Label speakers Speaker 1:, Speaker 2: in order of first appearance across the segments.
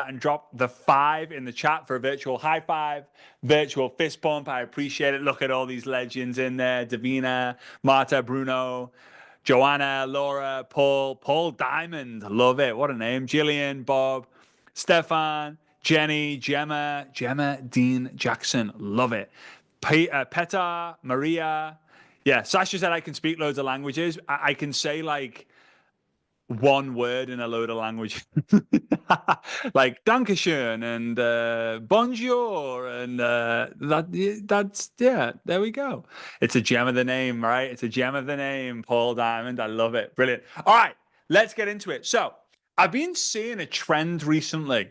Speaker 1: and drop the 5 in the chat for a virtual high five, virtual fist bump. I appreciate it. Look at all these legends in there. Davina, Marta, Bruno, Joanna, Laura, Paul Diamond. Love it. What a name. Jillian, Bob, Stefan, Jenny, Gemma, Dean Jackson. Love it. Petar, Maria. Yeah, Sasha said I can speak loads of languages. I can say like one word in a load of language, like Dankeschön and Bonjour, and that's yeah. There we go. It's a gem of the name, right? It's a gem of the name, Paul Diamond. I love it. Brilliant. All right, let's get into it. So I've been seeing a trend recently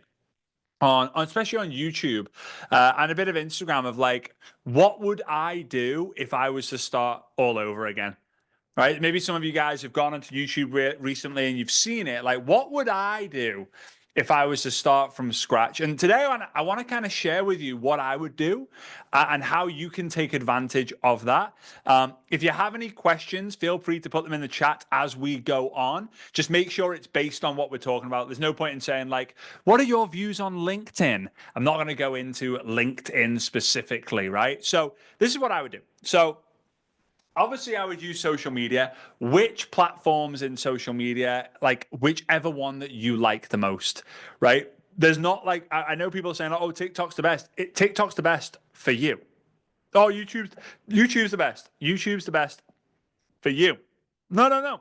Speaker 1: on especially on YouTube and a bit of Instagram of like, what would I do if I was to start all over again? Right? Maybe some of you guys have gone onto YouTube recently and you've seen it. Like, what would I do if I was to start from scratch? And today I want to kind of share with you what I would do and how you can take advantage of that. If you have any questions, feel free to put them in the chat as we go on. Just make sure it's based on what we're talking about. There's no point in saying like, what are your views on LinkedIn? I'm not going to go into LinkedIn specifically, right? So this is what I would do. So obviously, I would use social media. Which platforms in social media, like whichever one that you like the most, right? There's not like, I know people saying, oh, TikTok's the best. TikTok's the best for you. Oh, YouTube's the best. YouTube's the best for you. No.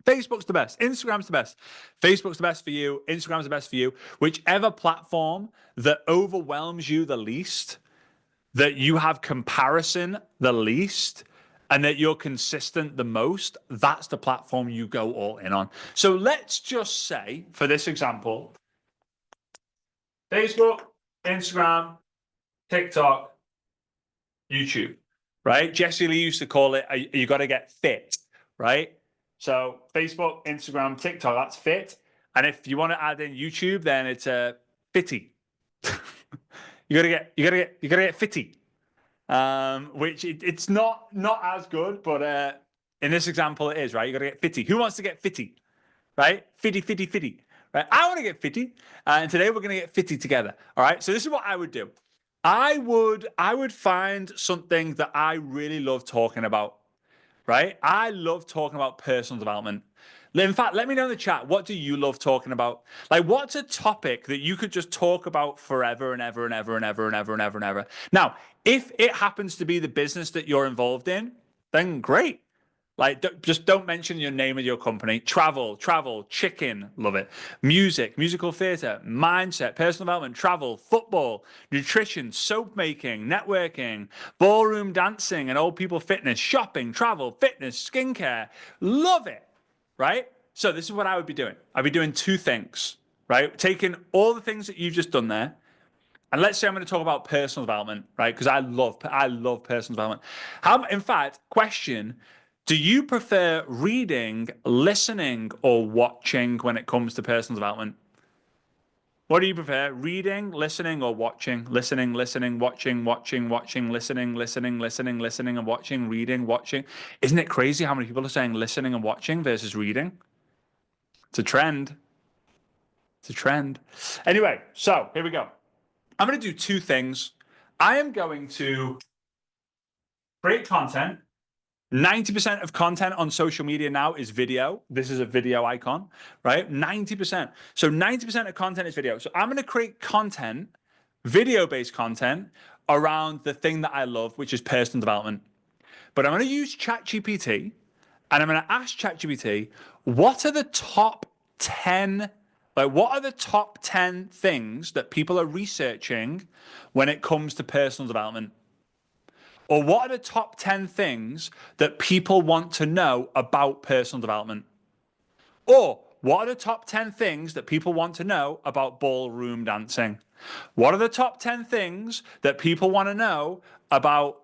Speaker 1: Facebook's the best. Instagram's the best. Facebook's the best for you. Instagram's the best for you. Whichever platform that overwhelms you the least, that you have comparison the least, and that you're consistent the most, that's the platform you go all in on. So let's just say, for this example, Facebook, Instagram, TikTok, YouTube, right? Jesse Lee used to call it, you got to get fit, right? So Facebook, Instagram, TikTok, that's fit. And if you want to add in YouTube, then it's a fitty. you gotta get fitty. Which it's not as good, but in this example it is, right? You got to get fitty. Who wants to get fitty, right? Fitty, right? I want to get fitty, and today we're going to get fitty together. All right. So this is what I would do. I would find something that I really love talking about, right? I love talking about personal development. In fact, let me know in the chat, what do you love talking about? Like, what's a topic that you could just talk about forever and ever and ever and ever and ever and ever and ever? Now, if it happens to be the business that you're involved in, then great. Like, just don't mention your name of your company. Travel, chicken, love it. Music, musical theater, mindset, personal development, travel, football, nutrition, soap making, networking, ballroom dancing and old people fitness, shopping, travel, fitness, skincare. Love it, right? So this is what I would be doing. I'd be doing two things, right? Taking all the things that you've just done there, and let's say I'm going to talk about personal development, right? Because I love personal development. In fact, question: do you prefer reading, listening, or watching when it comes to personal development? What do you prefer? Reading, listening, or watching? Listening, watching, listening, and watching, reading, watching. Isn't it crazy how many people are saying listening and watching versus reading? It's a trend. It's a trend. Anyway, so here we go. I'm going to do two things. I am going to create content. 90% of content on social media now is video. This is a video icon, right? 90%. So 90% of content is video. So I'm going to create content, video-based content, around the thing that I love, which is personal development. But I'm going to use ChatGPT, and I'm going to ask ChatGPT, what are the top 10 things that people are researching when it comes to personal development? Or what are the top 10 things that people want to know about personal development? Or what are the top 10 things that people want to know about ballroom dancing? What are the top 10 things that people want to know about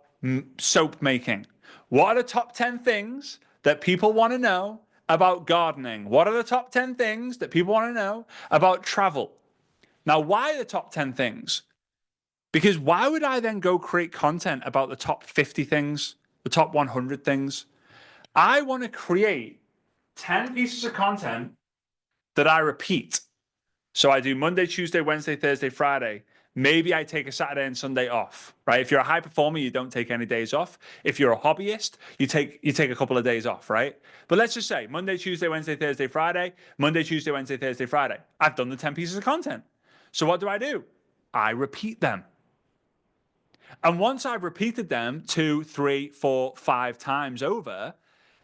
Speaker 1: soap making? What are the top 10 things that people want to know about gardening? What are the top 10 things that people want to know about travel? Now, why the top 10 things? Because why would I then go create content about the top 50 things, the top 100 things? I want to create 10 pieces of content that I repeat. So I do Monday, Tuesday, Wednesday, Thursday, Friday. Maybe I take a Saturday and Sunday off, right? If you're a high performer, you don't take any days off. If you're a hobbyist, you take a couple of days off, right? But let's just say Monday, Tuesday, Wednesday, Thursday, Friday, Monday, Tuesday, Wednesday, Thursday, Friday. I've done the 10 pieces of content. So what do? I repeat them. And once I've repeated them 2, 3, 4, 5 times over,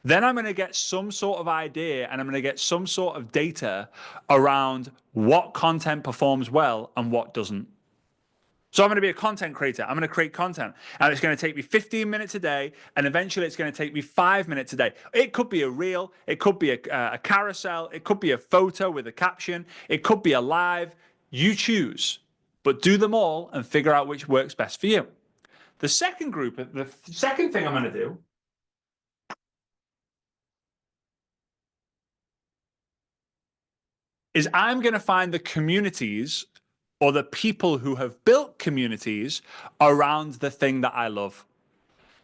Speaker 1: then I'm going to get some sort of idea and I'm going to get some sort of data around what content performs well and what doesn't. So I'm going to be a content creator. I'm going to create content and it's going to take me 15 minutes a day. And eventually it's going to take me 5 minutes a day. It could be a reel. It could be a carousel. It could be a photo with a caption. It could be a live. You choose, but do them all and figure out which works best for you. The second thing I'm going to do is I'm going to find the communities or the people who have built communities around the thing that I love.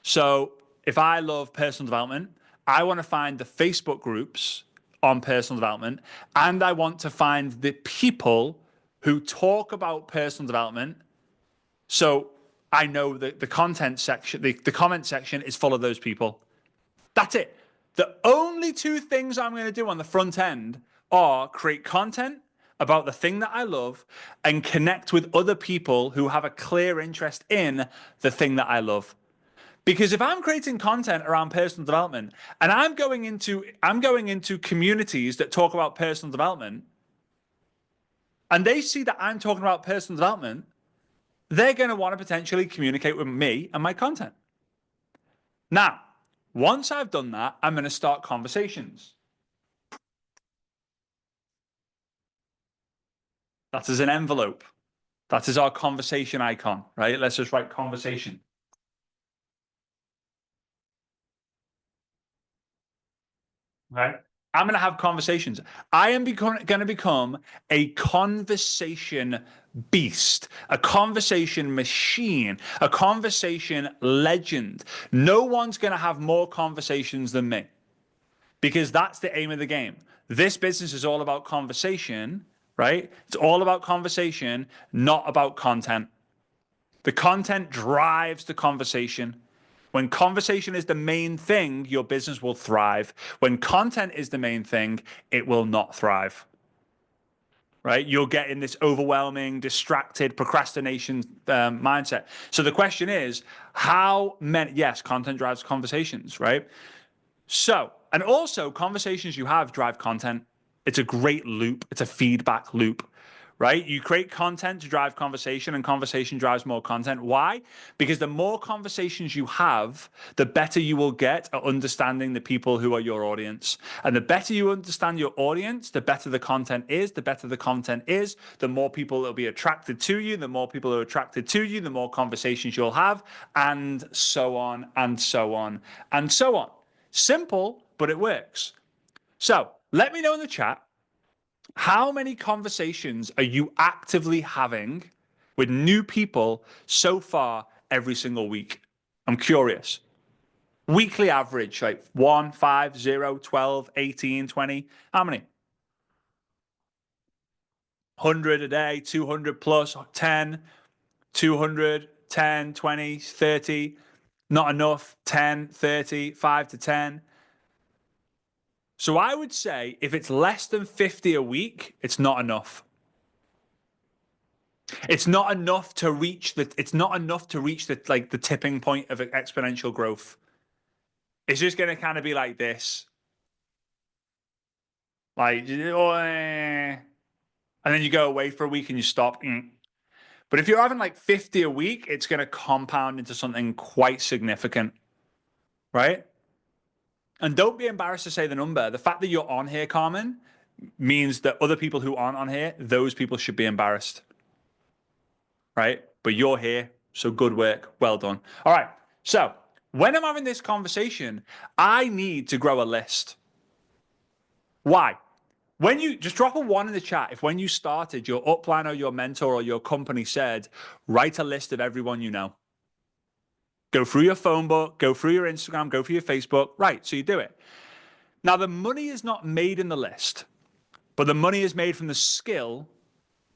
Speaker 1: So if I love personal development, I want to find the Facebook groups on personal development, and I want to find the people who talk about personal development. So I know that the content section, the comment section is full of those people. That's it. The only two things I'm going to do on the front end are create content about the thing that I love and connect with other people who have a clear interest in the thing that I love. Because if I'm creating content around personal development and I'm going into communities that talk about personal development and they see that I'm talking about personal development, they're going to want to potentially communicate with me and my content. Now, once I've done that, I'm going to start conversations. That is an envelope. That is our conversation icon, right? Let's just write conversation. Right? I'm going to have conversations. I am going to become a conversation beast, a conversation machine, a conversation legend. No one's going to have more conversations than me because that's the aim of the game. This business is all about conversation, right? It's all about conversation, not about content. The content drives the conversation. When conversation is the main thing, your business will thrive. When content is the main thing, it will not thrive. Right? You'll get in this overwhelming, distracted, procrastination mindset. So the question is, how many, yes, content drives conversations, right? So, and also conversations you have drive content. It's a great loop. It's a feedback loop. Right? You create content to drive conversation and conversation drives more content. Why? Because the more conversations you have, the better you will get at understanding the people who are your audience. And the better you understand your audience, the better the content is. The better the content is, the more people will be attracted to you. The more people are attracted to you, the more conversations you'll have, and so on, and so on, and so on. Simple, but it works. So let me know in the chat, how many conversations are you actively having with new people so far every single week? I'm curious. Weekly average, like 1, 5, 0, 12, 18, 20. How many? 100 a day, 200 plus, 10, 200, 10, 20, 30. Not enough, 10, 30, 5 to 10. So I would say if it's less than 50 a week, it's not enough. It's not enough to reach the the tipping point of exponential growth. It's just going to kind of be like this. Like, and then you go away for a week and you stop. But if you're having like 50 a week, it's going to compound into something quite significant, right? And don't be embarrassed to say the number. The fact that you're on here, Carmen, means that other people who aren't on here, those people should be embarrassed, right? But you're here, so good work. Well done. All right. So when I'm having this conversation, I need to grow a list. Why? When you just drop a 1 in the chat, if when you started, your upline or your mentor or your company said, write a list of everyone you know. Go through your phone book, go through your Instagram, go through your Facebook. Right, so you do it. Now, the money is not made in the list, but the money is made from the skill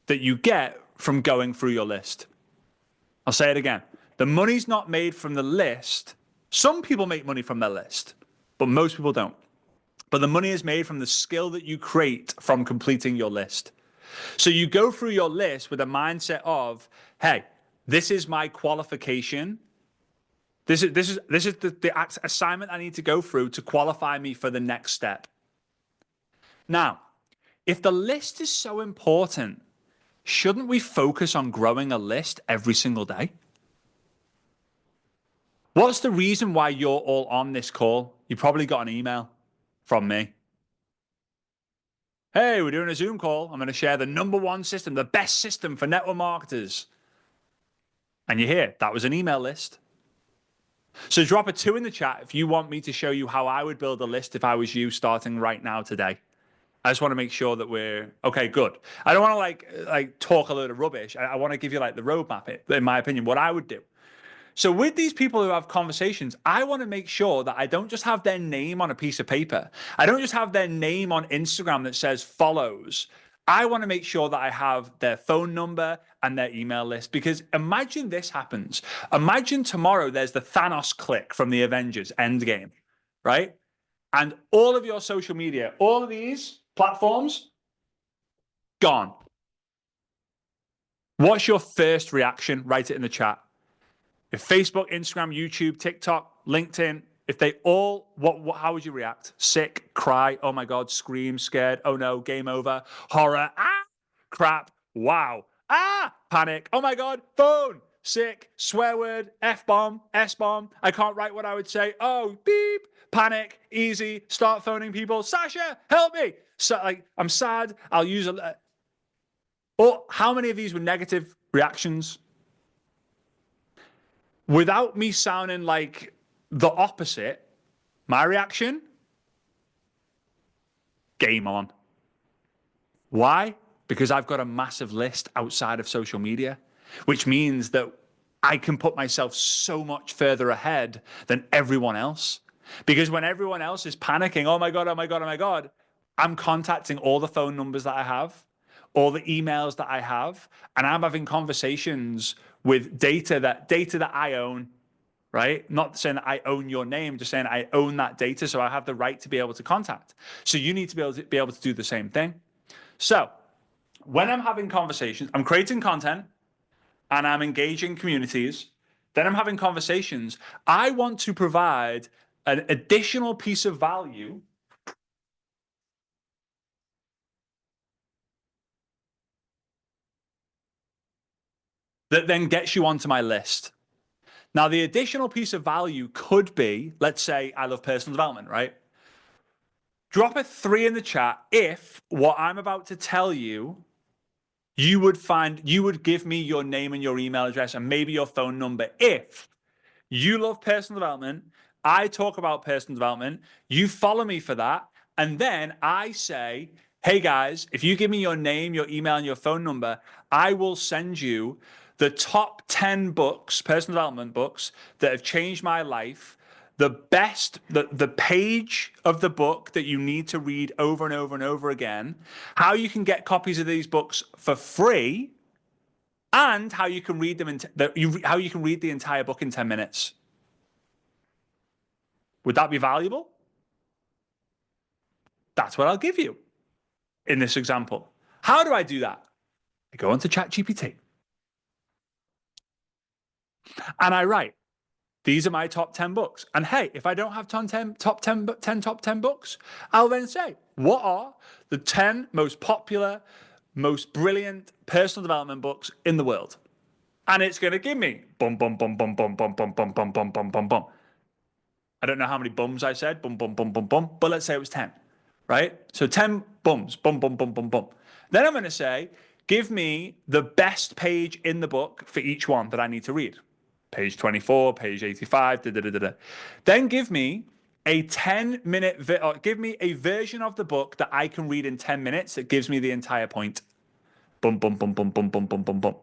Speaker 1: that you get from going through your list. I'll say it again. The money's not made from the list. Some people make money from their list, but most people don't. But the money is made from the skill that you create from completing your list. So you go through your list with a mindset of, hey, this is my qualification. This is the assignment I need to go through to qualify me for the next step. Now, if the list is so important, shouldn't we focus on growing a list every single day? What's the reason why you're all on this call? You probably got an email from me. Hey, we're doing a Zoom call. I'm going to share the #1 system, the best system for network marketers. And you hear that was an email list. So drop a 2 in the chat if you want me to show you how I would build a list if I was you starting right now today. I just want to make sure that we're okay. Good. I don't want to like talk a load of rubbish. I want to give you like the roadmap. In my opinion, what I would do. So with these people who have conversations, I want to make sure that I don't just have their name on a piece of paper. I don't just have their name on Instagram that says follows. I want to make sure that I have their phone number and their email list, because imagine this happens. Imagine tomorrow there's the Thanos click from the Avengers Endgame, right? And all of your social media, all of these platforms, gone. What's your first reaction? Write it in the chat. If Facebook, Instagram, YouTube, TikTok, LinkedIn, if they all, how would you react? Sick, cry, oh my God, scream, scared, oh no, game over, horror, crap, wow, panic, oh my God, phone, sick, swear word, F-bomb, S-bomb, I can't write what I would say, oh, beep, panic, easy, start phoning people, Sasha, help me. So like, I'm sad, I'll use or how many of these were negative reactions? Without me sounding like the opposite, my reaction, game on. Why? Because I've got a massive list outside of social media, which means that I can put myself so much further ahead than everyone else. Because when everyone else is panicking, oh my God, oh my God, oh my God, I'm contacting all the phone numbers that I have, all the emails that I have, and I'm having conversations with data that I own. Right? Not saying that I own your name, just saying I own that data, so I have the right to be able to contact. So you need to be able to do the same thing. So when I'm having conversations, I'm creating content and I'm engaging communities, then I'm having conversations. I want to provide an additional piece of value that then gets you onto my list. Now, the additional piece of value could be, let's say I love personal development, right? Drop a 3 in the chat if what I'm about to tell you, you would give me your name and your email address and maybe your phone number if you love personal development, I talk about personal development, you follow me for that, and then I say, hey guys, if you give me your name, your email, and your phone number, I will send you the top 10 books, personal development books, that have changed my life, the page of the book that you need to read over and over and over again, how you can get copies of these books for free, and how you can read them how you can read the entire book in 10 minutes. Would that be valuable? That's what I'll give you in this example. How do I do that? I go onto ChatGPT and I write, these are my top 10 books. And hey, if I don't have top 10 books, I'll then say, what are the 10 most popular, most brilliant personal development books in the world? And it's going to give me bum, bum, bum, bum, bum, bum, bum, bum, bum, bum, bum, bum, bum. I don't know how many bums I said, bum, bum, bum, bum, bum, but let's say it was 10, right? So 10 bums, bum, bum, bum, bum, bum. Then I'm going to say, give me the best page in the book for each one that I need to read. Page 24, page 85, da, da, da, da, da. Then give me a 10-minute, give me a version of the book that I can read in 10 minutes that gives me the entire point. Bum, bum, bum, bum, bum, bum, bum, bum, bum.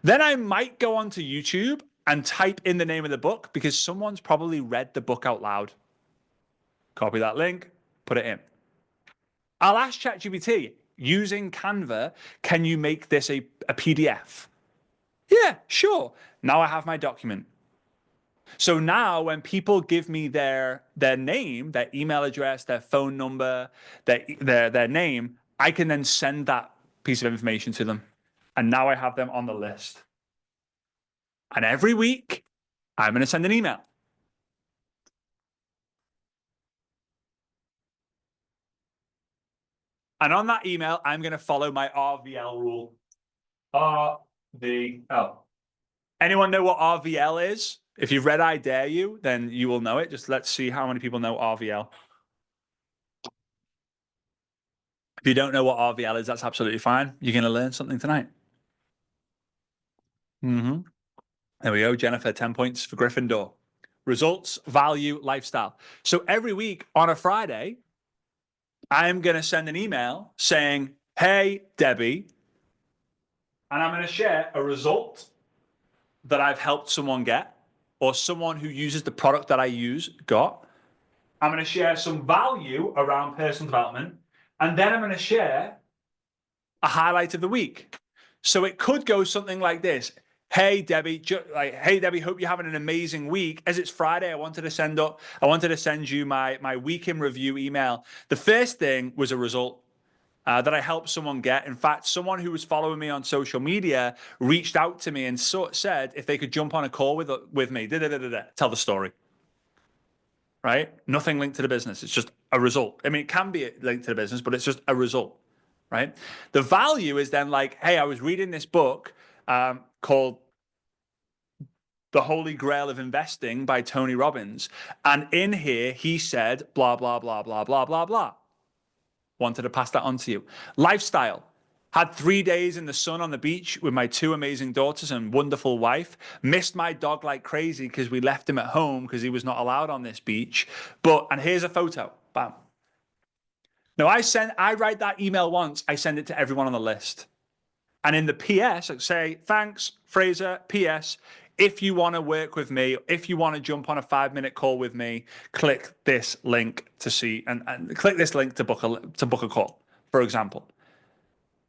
Speaker 1: Then I might go onto YouTube and type in the name of the book because someone's probably read the book out loud. Copy that link, put it in. I'll ask ChatGPT, using Canva, can you make this a PDF? Yeah, sure. Now I have my document. So now when people give me their name, their email address, their phone number, their name, I can then send that piece of information to them. And now I have them on the list. And every week, I'm going to send an email. And on that email, I'm going to follow my RVL rule. RVL. Anyone know what RVL is? If you've read I Dare You, then you will know it. Just let's see how many people know RVL. If you don't know what RVL is, that's absolutely fine. You're going to learn something tonight. Mm-hmm. There we go. Jennifer, 10 points for Gryffindor. Results, value, lifestyle. So every week on a Friday, I'm going to send an email saying, hey, Debbie, and I'm going to share a result that I've helped someone get or someone who uses the product that I use got. I'm going to share some value around personal development, and then I'm going to share a highlight of the week. So it could go something like this. Hey Debbie, hey Debbie, hope you're having an amazing week. As it's Friday, I wanted to send you my week in review email. The first thing was a result that I helped someone get. In fact, someone who was following me on social media reached out to me and said if they could jump on a call with me. Tell the story. Right? Nothing linked to the business. It's just a result. I mean, it can be linked to the business, but it's just a result. Right? The value is then like, hey, I was reading this book called The Holy Grail of Investing by Tony Robbins. And in here, he said, blah, blah, blah, blah, blah, blah, blah. Wanted to pass that on to you. Lifestyle. Had 3 days in the sun on the beach with my 2 amazing daughters and wonderful wife. Missed my dog like crazy because we left him at home because he was not allowed on this beach. And here's a photo. Bam. Now I write that email once, I send it to everyone on the list. And in the PS, I say, thanks, Frazer, PS, if you want to work with me, if you want to jump on a 5-minute call with me, click this link to see, and click this link to book a call, for example.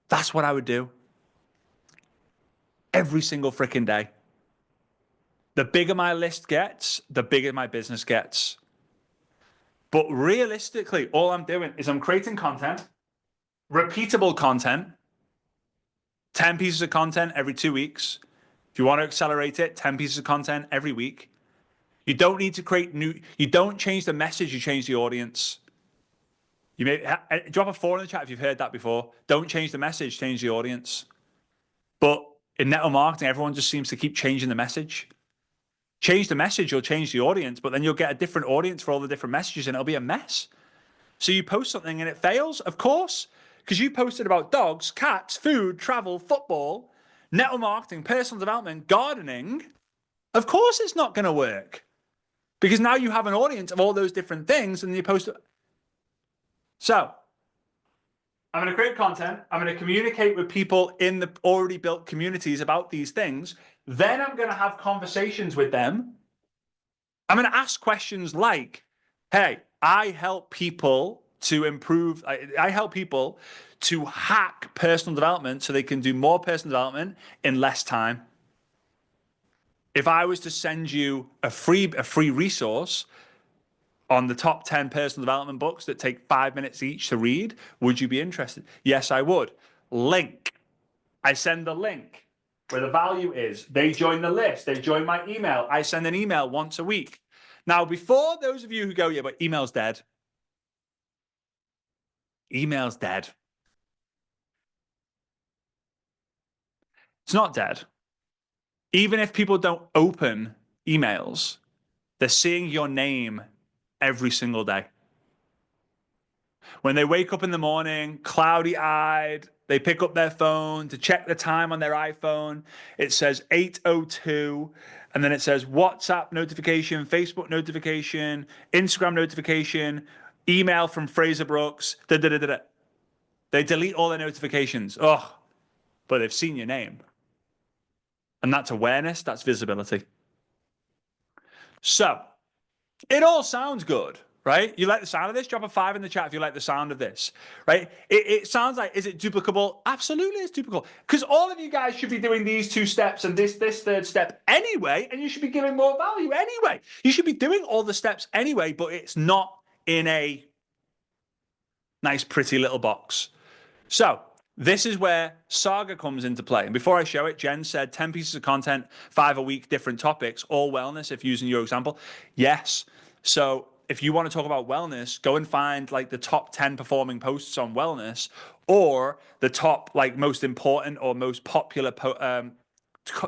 Speaker 1: That's what I would do every single freaking day. The bigger my list gets, the bigger my business gets. But realistically, all I'm doing is I'm creating content, repeatable content, 10 pieces of content every 2 weeks. If you want to accelerate it, 10 pieces of content every week. You don't need to create you don't change the message, you change the audience. You may drop a 4 in the chat if you've heard that before. Don't change the message, change the audience. But in network marketing, everyone just seems to keep changing the message. Change the message, you'll change the audience, but then you'll get a different audience for all the different messages and it'll be a mess. So you post something and it fails, of course, because you posted about dogs, cats, food, travel, football, network marketing, personal development, gardening. Of course it's not going to work because now you have an audience of all those different things and you post it. So I'm going to create content. I'm going to communicate with people in the already built communities about these things. Then I'm going to have conversations with them. I'm going to ask questions like, hey, I help people to improve. I help people to hack personal development so they can do more personal development in less time. If I was to send you a free resource on the top 10 personal development books that take 5 minutes each to read, would you be interested? Yes, I would. Link. I send the link where the value is. They join the list. They join my email. I send an email once a week. Now, before those of you who go, yeah, but email's dead. Email's dead. It's not dead. Even if people don't open emails, they're seeing your name every single day. When they wake up in the morning, cloudy-eyed, they pick up their phone to check the time on their iPhone. It says 8:02, and then it says WhatsApp notification, Facebook notification, Instagram notification, email from Frazer Brooks. They delete all their notifications. Oh, but they've seen your name. And that's awareness, that's visibility. So, it all sounds good. right? You like the sound of this? Drop a 5 in the chat if you like the sound of this, right? It sounds like, is it duplicable? Absolutely, it's duplicable. Because all of you guys should be doing these 2 steps and this third step anyway, and you should be giving more value anyway. You should be doing all the steps anyway, but it's not in a nice, pretty little box. So this is where Saga comes into play. And before I show it, Jen said 10 pieces of content, 5 a week, different topics, all wellness, if using your example. Yes. So if you want to talk about wellness, go and find like the top 10 performing posts on wellness, or the top like most important or most popular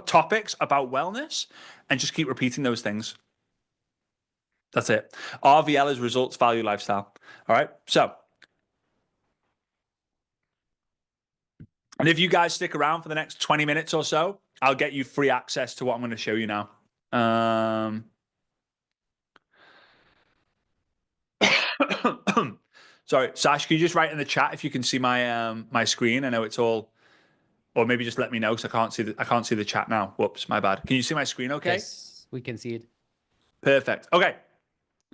Speaker 1: topics about wellness, and just keep repeating those things. That's it. RVL is results, value, lifestyle. All right. So, and if you guys stick around for the next 20 minutes or so, I'll get you free access to what I'm going to show you now. Sorry, Sash, can you just write in the chat if you can see my my screen? I know it's all, or maybe just let me know because I can't see the chat now. Whoops, my bad. Can you see my screen okay?
Speaker 2: Yes, we can see it.
Speaker 1: Perfect. Okay.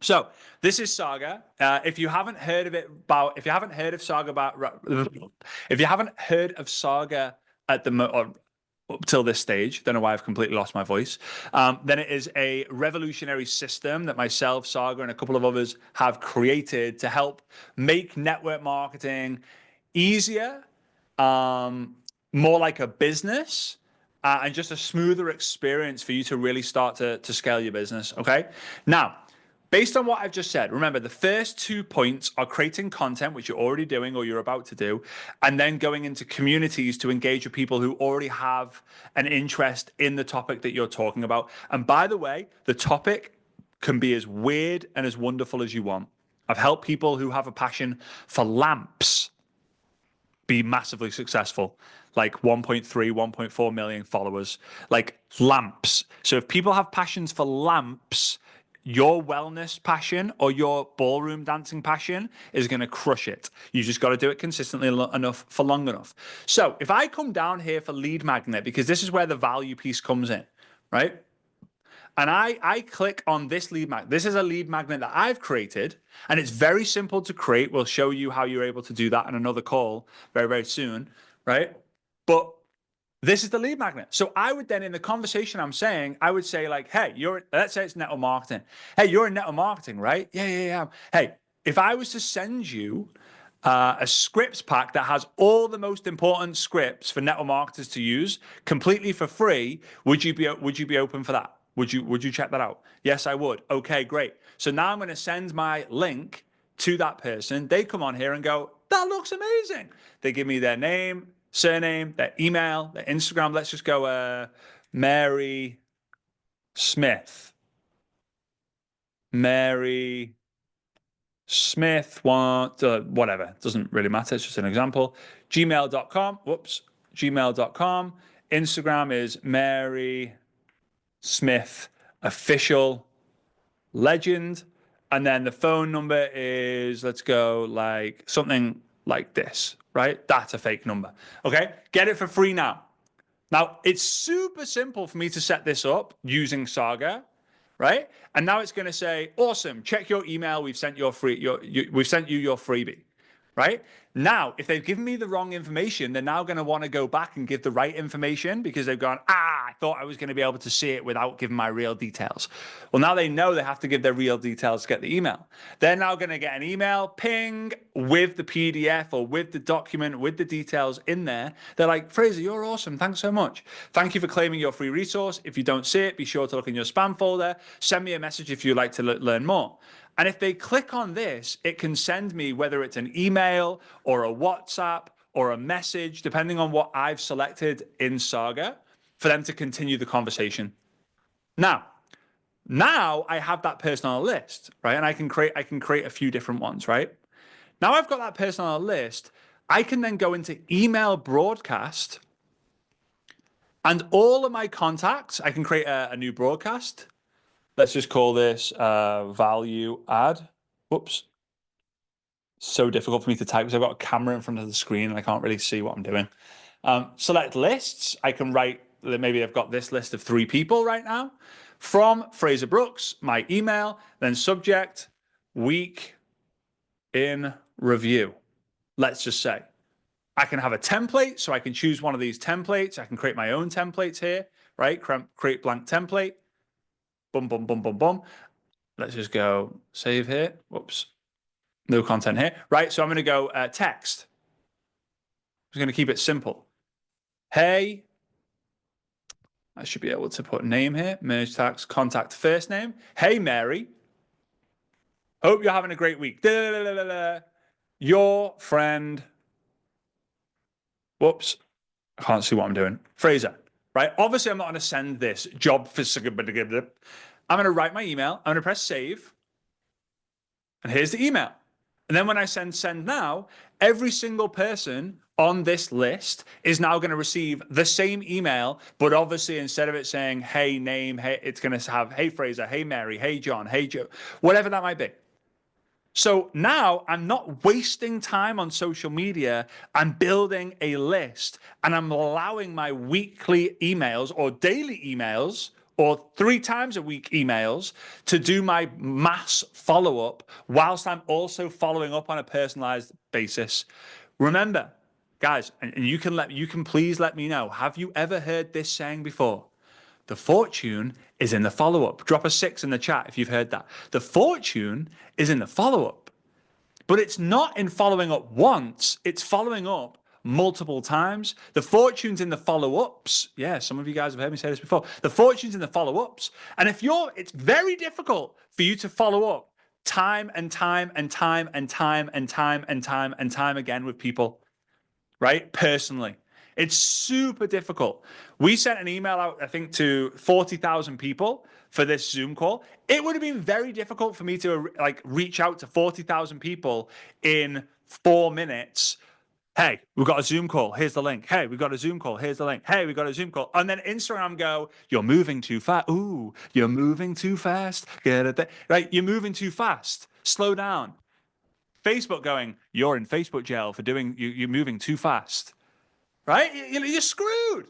Speaker 1: So this is Saga. If you haven't heard of it, if you haven't heard of Saga at the up till this stage, don't know why I've completely lost my voice. Then it is a revolutionary system that myself, Saga, and a couple of others have created to help make network marketing easier, more like a business, and just a smoother experience for you to really start to scale your business. Okay, now. Based on what I've just said, remember the first 2 points are creating content, which you're already doing or you're about to do, and then going into communities to engage with people who already have an interest in the topic that you're talking about. And by the way, the topic can be as weird and as wonderful as you want. I've helped people who have a passion for lamps be massively successful, like 1.3, 1.4 million followers, like lamps. So if people have passions for lamps, your wellness passion or your ballroom dancing passion is going to crush it. You just got to do it consistently enough for long enough. So if I come down here for lead magnet, because this is where the value piece comes in, right? And I click on this lead magnet. This is a lead magnet that I've created, and it's very simple to create. We'll show you how you're able to do that in another call very, very soon, right? But this is the lead magnet. So I would then, in the conversation I'm saying, I would say like, hey, let's say it's network marketing. Hey, you're in network marketing, right? Yeah. Hey, if I was to send you a scripts pack that has all the most important scripts for network marketers to use completely for free, would you be open for that? Would you check that out? Yes, I would. Okay, great. So now I'm going to send my link to that person. They come on here and go, that looks amazing. They give me their name, surname, their email, their Instagram. Let's just go Mary Smith. Mary Smith, whatever. Doesn't really matter. It's just an example. Gmail.com. Whoops. Gmail.com. Instagram is Mary Smith Official Legend. And then the phone number is, let's go like something like this, right? That's a fake number. Okay. Get it for free now. Now, it's super simple for me to set this up using Saga, right? And now it's going to say, awesome, check your email. We've sent we've sent you your freebie, right? Now, if they've given me the wrong information, they're now going to want to go back and give the right information because they've gone, I thought I was going to be able to see it without giving my real details. Well, now they know they have to give their real details to get the email. They're now going to get an email ping with the PDF or with the document, with the details in there. They're like, Frazer, you're awesome. Thanks so much. Thank you for claiming your free resource. If you don't see it, be sure to look in your spam folder. Send me a message if you'd like to learn more. And if they click on this, it can send me, whether it's an email or a WhatsApp or a message, depending on what I've selected in Saga, for them to continue the conversation. Now I have that person on a list, right? And I can create a few different ones, right? Now I've got that person on a list. I can then go into email broadcast, and all of my contacts, I can create a new broadcast. Let's just call this value add. Whoops. So difficult for me to type because I've got a camera in front of the screen and I can't really see what I'm doing. Select lists. I can write, maybe I've got this list of 3 people right now. From Frazer Brooks, my email, then subject, week in review. Let's just say I can have a template, so I can choose one of these templates. I can create my own templates here, right? Create blank template. Boom, boom, boom, boom, boom. Let's just go save here. Whoops. No content here. Right, so I'm going to go text. I'm going to keep it simple. Hey, I should be able to put name here. Merge tags, contact first name. Hey, Mary. Hope you're having a great week. Your friend. Whoops. I can't see what I'm doing. Frazer, right? Obviously, I'm not going to send this job for. I'm going to write my email. I'm going to press save. And here's the email. And then when I send now, every single person on this list is now going to receive the same email, but obviously instead of it saying, hey, name, hey, it's going to have, hey, Frazer, hey, Mary, hey, John, hey, Joe, whatever that might be. So now I'm not wasting time on social media. I'm building a list and I'm allowing my weekly emails or daily emails or 3 times a week emails to do my mass follow-up whilst I'm also following up on a personalized basis. Remember, guys, and you can please let me know, have you ever heard this saying before? The fortune is in the follow-up. Drop a 6 in the chat if you've heard that. The fortune is in the follow-up. But it's not in following up once, it's following up multiple times. The fortune's in the follow-ups. Yeah, some of you guys have heard me say this before. The fortune's in the follow-ups. And it's very difficult for you to follow up time and time and time and time and time and time and time again with people, right? Personally. It's super difficult. We sent an email out, I think, to 40,000 people for this Zoom call. It would have been very difficult for me to reach out to 40,000 people in 4 minutes. Hey, we've got a Zoom call. Here's the link. Hey, we've got a Zoom call. Here's the link. Hey, we've got a Zoom call. And then Instagram go, you're moving too fast. Ooh, you're moving too fast. Get it there. Right? You're moving too fast. Slow down. Facebook going, you're in Facebook jail for you're moving too fast. Right? You're screwed.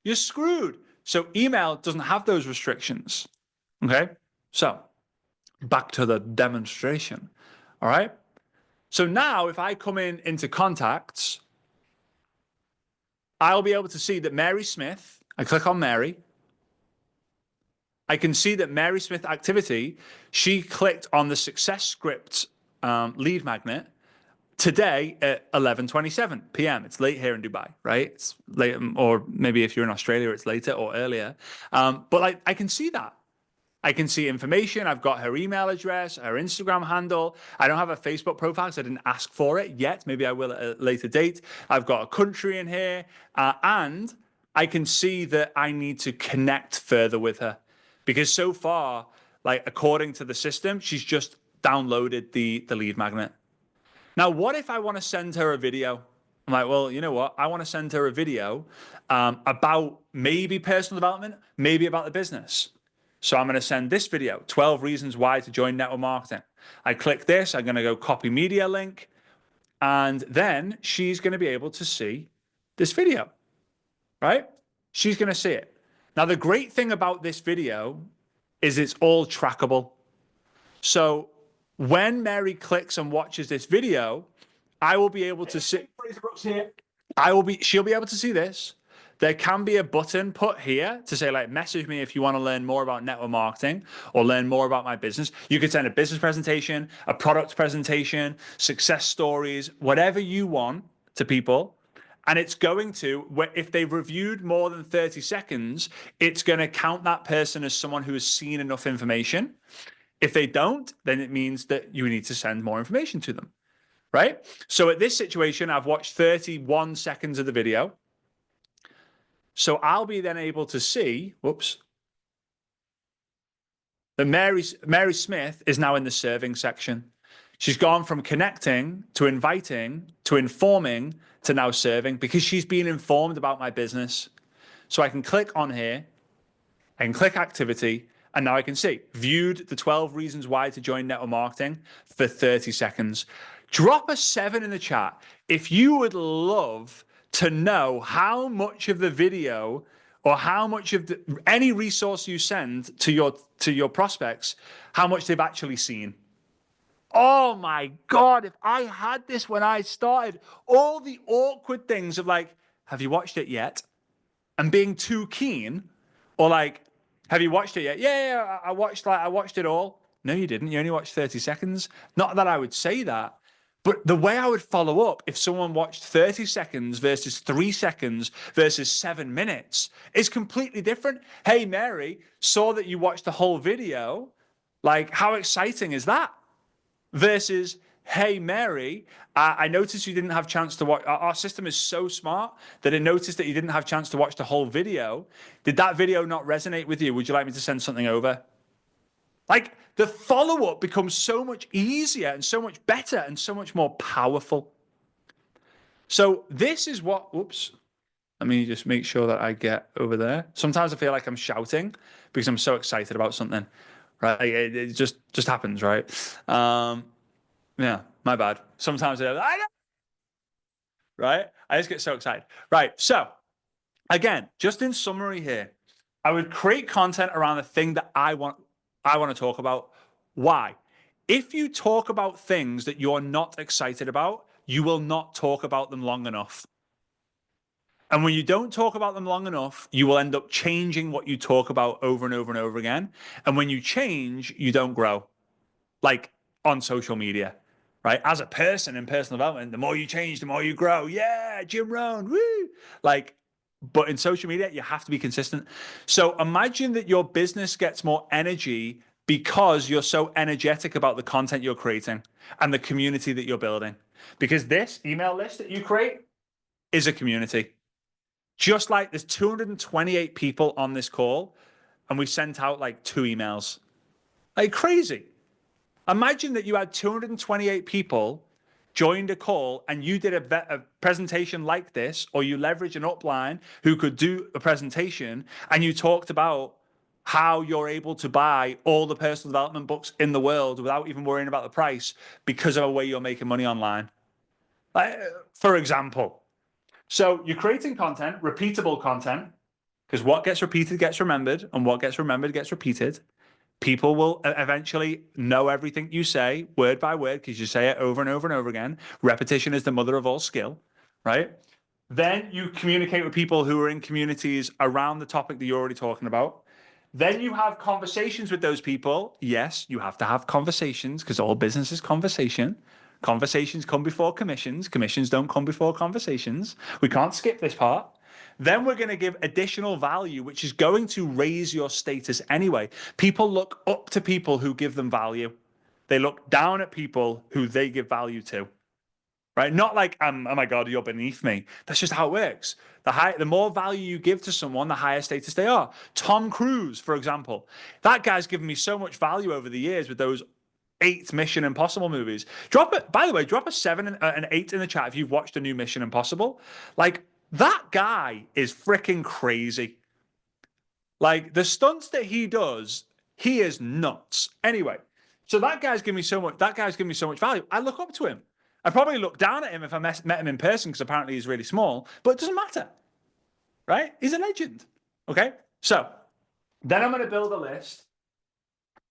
Speaker 1: You're screwed. So email doesn't have those restrictions. Okay? So back to the demonstration. All right? So now if I come into contacts, I'll be able to see that Mary Smith, I click on Mary. I can see that Mary Smith activity, she clicked on the success script lead magnet today at 11:27 p.m. It's late here in Dubai, right? It's late, or maybe if you're in Australia, it's later or earlier. But I can see that. I can see information. I've got her email address, her Instagram handle. I don't have a Facebook profile because I didn't ask for it yet. Maybe I will at a later date. I've got a country in here. And I can see that I need to connect further with her. Because so far, according to the system, she's just downloaded the lead magnet. Now, what if I want to send her a video? I'm like, well, you know what? I want to send her a video about maybe personal development, maybe about the business. So I'm going to send this video, 12 reasons why to join network marketing. I click this. I'm going to go copy media link. And then she's going to be able to see this video, right? She's going to see it. Now, the great thing about this video is it's all trackable. So when Mary clicks and watches this video, I will be able to see. She'll be able to see this. There can be a button put here to say, message me if you want to learn more about network marketing or learn more about my business. You could send a business presentation, a product presentation, success stories, whatever you want to people. And it's going to, if they've reviewed more than 30 seconds, it's going to count that person as someone who has seen enough information. If they don't, then it means that you need to send more information to them, right? So at this situation, I've watched 31 seconds of the video. So I'll be then able to see, that Mary Smith is now in the serving section. She's gone from connecting to inviting to informing to now serving because she's been informed about my business. So I can click on here, I can click activity, and now I can see, viewed the 12 reasons why to join network marketing for 30 seconds. Drop a 7 in the chat if you would love to know how much of the video or how much of any resource you send to your prospects, how much they've actually seen. Oh my God, if I had this when I started, all the awkward things of like, have you watched it yet? And being too keen, or like, have you watched it yet? Yeah, I watched it all. No, you didn't. You only watched 30 seconds. Not that I would say that, but the way I would follow up if someone watched 30 seconds versus 3 seconds versus 7 minutes is completely different. Hey, Mary, saw that you watched the whole video. Like, how exciting is that? Versus, hey, Mary, I noticed you didn't have a chance to watch. Our system is so smart that it noticed that you didn't have a chance to watch the whole video. Did that video not resonate with you? Would you like me to send something over? Like, the follow-up becomes so much easier and so much better and so much more powerful. So this is what, oops, let me just make sure that I get over there. Sometimes I feel like I'm shouting because I'm so excited about something, right? It just happens, right? Yeah, my bad. Sometimes I know, right? I just get so excited. Right. So again, just in summary here, I would create content around the thing that I want to talk about. Why? If you talk about things that you're not excited about, you will not talk about them long enough. And when you don't talk about them long enough, you will end up changing what you talk about over and over and over again. And when you change, you don't grow. Like on social media, right? As a person in personal development, the more you change, the more you grow. Yeah, Jim Rohn, woo! Like, but in social media, you have to be consistent. So imagine that your business gets more energy because you're so energetic about the content you're creating and the community that you're building. Because this email list that you create is a community. Just like there's 228 people on this call, and we sent out like 2 emails. Like crazy. Imagine that you had 228 people joined a call and you did a presentation like this, or you leveraged an upline who could do a presentation, and you talked about how you're able to buy all the personal development books in the world without even worrying about the price because of the way you're making money online. Like, for example. So you're creating content, repeatable content, because what gets repeated gets remembered, and what gets remembered gets repeated. People will eventually know everything you say word by word because you say it over and over and over again. Repetition is the mother of all skill, right? Then you communicate with people who are in communities around the topic that you're already talking about. Then you have conversations with those people. Yes, you have to have conversations because all business is conversation. Conversations come before commissions. Commissions don't come before conversations. We can't skip this part. Then we're going to give additional value, which is going to raise your status anyway. People look up to people who give them value. They look down at people who they give value to, right? Not like, oh my God, you're beneath me. That's just how it works. The more value you give to someone, the higher status they are. Tom Cruise, for example, that guy's given me so much value over the years with those 8 Mission Impossible movies. By the way, drop a 7 and an 8 in the chat if you've watched a new Mission Impossible. Like, that guy is freaking crazy. Like, the stunts that he does, he is nuts. Anyway, so that guy's given me so much value. I look up to him. I probably look down at him if I met him in person because apparently he's really small, but it doesn't matter, right? He's a legend. Okay, so then I'm going to build a list.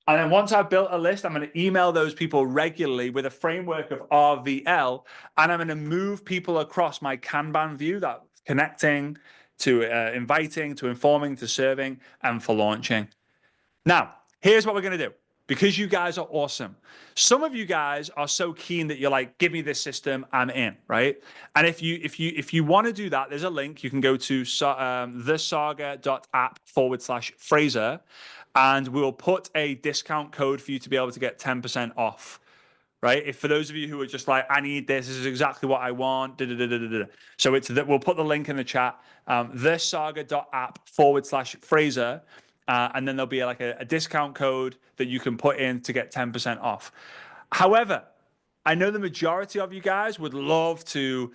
Speaker 1: And then once I've built a list, I'm going to email those people regularly with a framework of RVL. And I'm going to move people across my Kanban view, that connecting to inviting, to informing, to serving, and for launching. Now, here's what we're going to do. Because you guys are awesome. Some of you guys are so keen that you're like, give me this system, I'm in, right? And if you want to do that, there's a link. You can go to thesaga.app/Frazer, and we'll put a discount code for you to be able to get 10% off, right? If for those of you who are just like, I need this is exactly what I want. So we'll put the link in the chat, thesaga.app/Frazer. And then there'll be like a discount code that you can put in to get 10% off. However, I know the majority of you guys would love to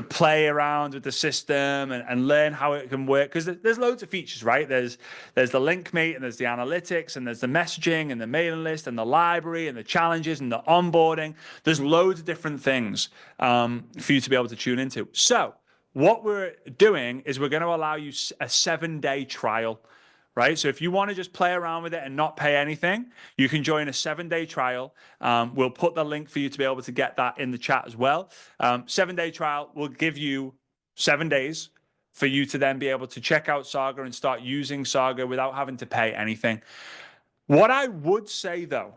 Speaker 1: play around with the system and learn how it can work, because there's loads of features, right? There's the link mate, and there's the analytics, and there's the messaging, and the mailing list, and the library, and the challenges, and the onboarding. There's loads of different things for you to be able to tune into. So what we're doing is we're going to allow you a 7-day trial. right? So if you want to just play around with it and not pay anything, you can join a 7-day trial. We'll put the link for you to be able to get that in the chat as well. 7-day trial will give you 7 days for you to then be able to check out Saga and start using Saga without having to pay anything. What I would say though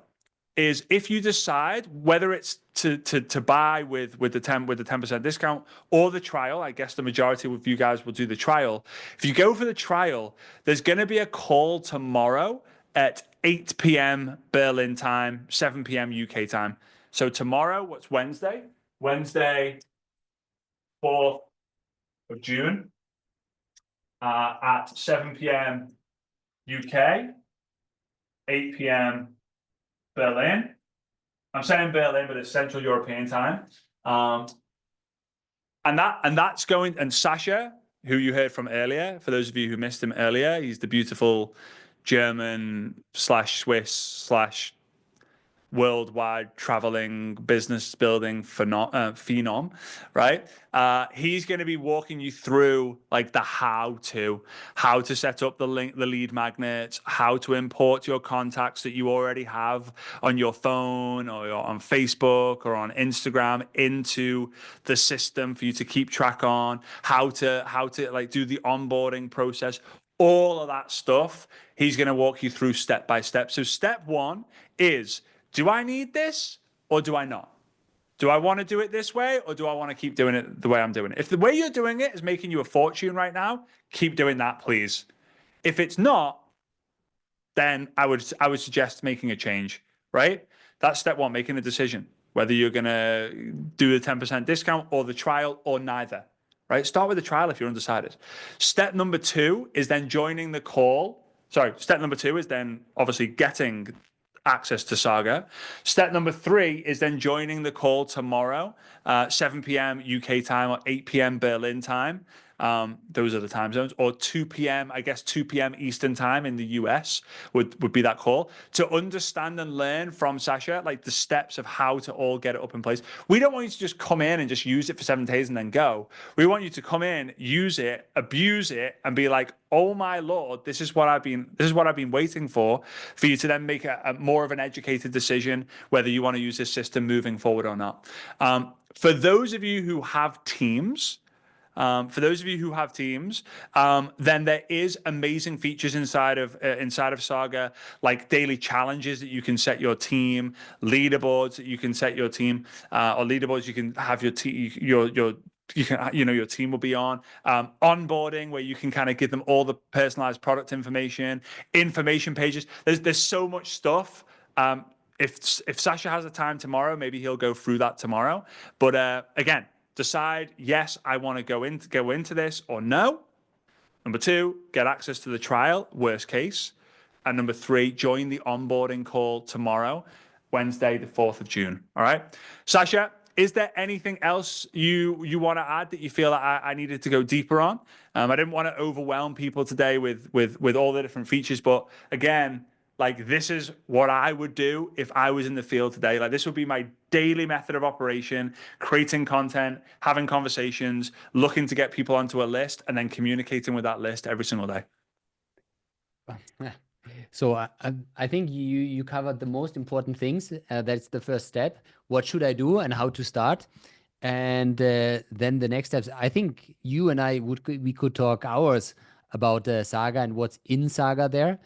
Speaker 1: is if you decide whether it's to buy with the 10% discount or the trial, I guess the majority of you guys will do the trial. If you go for the trial, there's going to be a call tomorrow at 8 p.m. Berlin time, 7 p.m. UK time. So tomorrow, what's Wednesday? Wednesday, 4th of June, at 7 p.m. UK, 8 p.m. Berlin. I'm saying Berlin, but it's Central European time. And that's going. And Sasha, who you heard from earlier, for those of you who missed him earlier, he's the beautiful German / Swiss / worldwide traveling business building phenom, right? He's going to be walking you through like the how to set up the lead magnets, how to import your contacts that you already have on your phone or on Facebook or on Instagram into the system for you to keep track on, how to like do the onboarding process. All of that stuff, he's going to walk you through step by step. So step 1 is, do I need this or do I not? Do I want to do it this way or do I want to keep doing it the way I'm doing it? If the way you're doing it is making you a fortune right now, keep doing that, please. If it's not, then I would suggest making a change, right? That's step 1, making a decision, whether you're going to do the 10% discount or the trial or neither, right? Start with the trial if you're undecided. Step number 2 is then joining the call. Sorry, step number 2 is then obviously getting access to Saga. Step number 3 is then joining the call tomorrow, 7 p.m. UK time or 8 p.m. Berlin time. Those are the time zones, or 2 p.m. I guess 2 p.m. Eastern time in the US would be that call, to understand and learn from Sasha like the steps of how to all get it up in place. We don't want you to just come in and just use it for 7 days and then go. We want you to come in, use it, abuse it, and be like, oh my Lord, this is what I've been waiting for you to then make a more of an educated decision whether you want to use this system moving forward or not. For those of you who have teams, then there is amazing features inside of Saga, like daily challenges that you can set your team, leaderboards that you can set your team, or leaderboards you can have your team will be on, onboarding where you can kind of give them all the personalized product information pages. There's so much stuff. If Sasha has the time tomorrow, maybe he'll go through that tomorrow. But again, decide, yes, I want to go into this, or no. Number 2, get access to the trial, worst case. And number 3, join the onboarding call tomorrow, Wednesday, the 4th of June. All right. Sasha, is there anything else you want to add that you feel that I needed to go deeper on? I didn't want to overwhelm people today with all the different features, but again, like, this is what I would do if I was in the field today. Like, this would be my daily method of operation: creating content, having conversations, looking to get people onto a list, and then communicating with that list every single day.
Speaker 2: So I think you covered the most important things. That's the first step. What should I do and how to start? And then the next steps. I think you and I we could talk hours about Saga and what's in Saga there.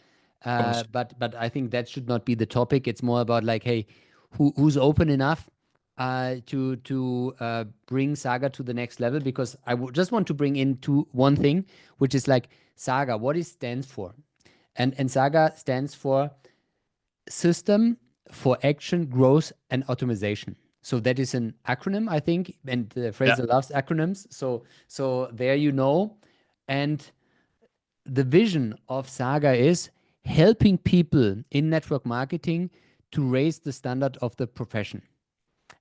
Speaker 2: But I think that should not be the topic. It's more about like, hey, who's open enough to bring Saga to the next level? Because I just want to bring into one thing, which is like Saga. What it stands for, and Saga stands for System for Action, Growth, and Automation. So that is an acronym, I think, and Frazer loves acronyms. So there you know, and the vision of Saga is helping people in network marketing to raise the standard of the profession,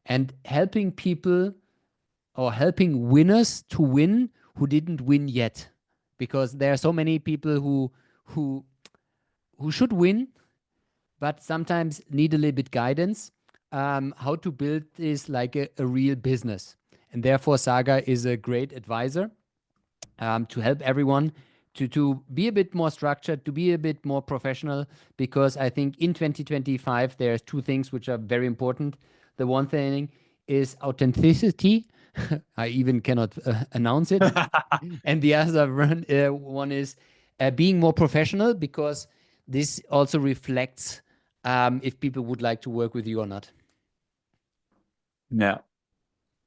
Speaker 2: and helping people or helping winners to win who didn't win yet, because there are so many people who should win but sometimes need a little bit guidance how to build this like a real business. And therefore Saga is a great advisor to help everyone to be a bit more structured, to be a bit more professional, because I think in 2025 there's two things which are very important. The one thing is authenticity. I even cannot announce it. And the other one is being more professional, because this also reflects if people would like to work with you or not.
Speaker 1: Yeah.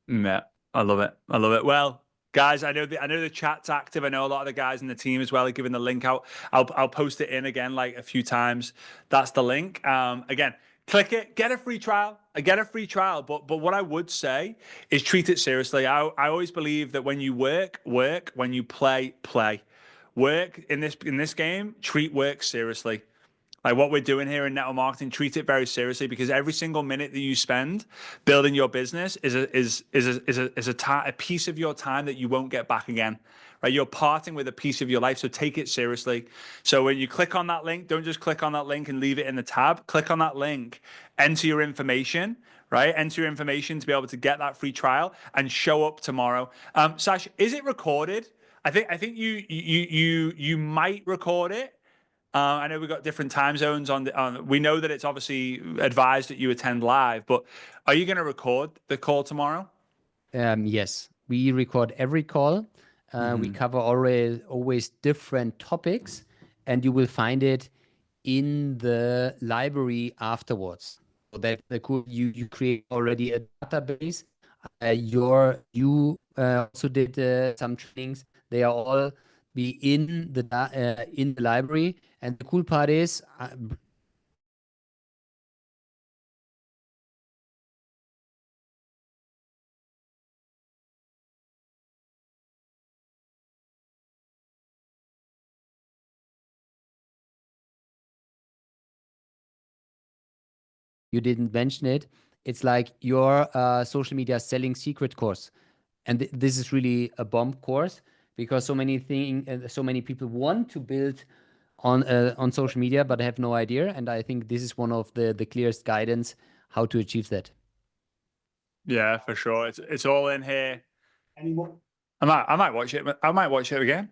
Speaker 1: Yeah. I love it. I love it. Well, guys, I know the chat's active. I know a lot of the guys in the team as well are giving the link out. I'll post it in again like a few times. That's the link. Again, click it, get a free trial. Get a free trial. But what I would say is treat it seriously. I always believe that when you work, when you play, play. Work in this game, treat work seriously. Like what we're doing here in network marketing, treat it very seriously, because every single minute that you spend building your business is a piece of your time that you won't get back again. Right? You're parting with a piece of your life, so take it seriously. So when you click on that link, don't just click on that link and leave it in the tab. Click on that link, enter your information, right? Enter your information to be able to get that free trial and show up tomorrow. Sash, is it recorded? I think you might record it. I know we've got different time zones we know that it's obviously advised that you attend live, but are you going to record the call tomorrow?
Speaker 2: Yes, we record every call. We cover always different topics, and you will find it in the library afterwards. So that you create already a database. You also did some trainings. They are all be in the library, and the cool part is you didn't mention it. It's like your social media selling secret course, and this is really a bomb course, because so many people want to build on social media but have no idea, and I think this is one of the clearest guidance how to achieve that.
Speaker 1: Yeah, for sure. It's all in here. Anymore? I might watch it. I might watch it again.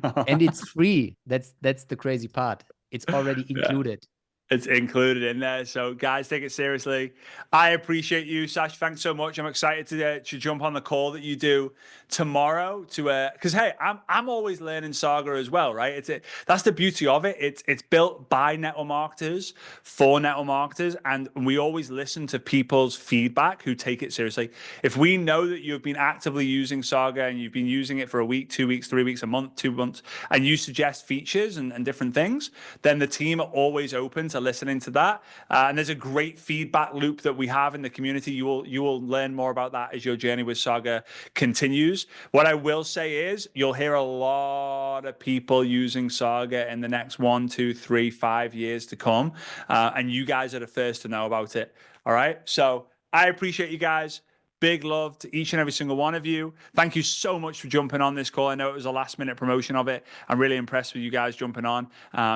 Speaker 1: No.
Speaker 2: And it's free. That's the crazy part. It's already included.
Speaker 1: It's included in there. So, guys, take it seriously. I appreciate you, Sash. Thanks so much. I'm excited to jump on the call that you do tomorrow. Because hey, I'm always learning Saga as well, right? That's the beauty of it. It's built by network marketers for network marketers, and we always listen to people's feedback who take it seriously. If we know that you've been actively using Saga and you've been using it for a week, 2 weeks, 3 weeks, a month, 2 months, and you suggest features and different things, then the team are always open to listening to that. And there's a great feedback loop that we have in the community. You will learn more about that as your journey with Saga continues. What I will say is you'll hear a lot of people using Saga in the next 1, 2, 3, 5 years to come. And you guys are the first to know about it. All right. So I appreciate you guys. Big love to each and every single one of you. Thank you so much for jumping on this call. I know it was a last minute promotion of it. I'm really impressed with you guys jumping on,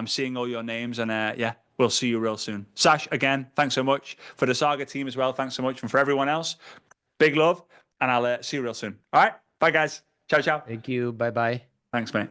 Speaker 1: seeing all your names, and yeah, we'll see you real soon. Sash, again, thanks so much. For the Saga team as well, thanks so much. And for everyone else, big love, and I'll see you real soon. All right, bye guys. Ciao, ciao.
Speaker 2: Thank you. Bye-bye.
Speaker 1: Thanks, mate.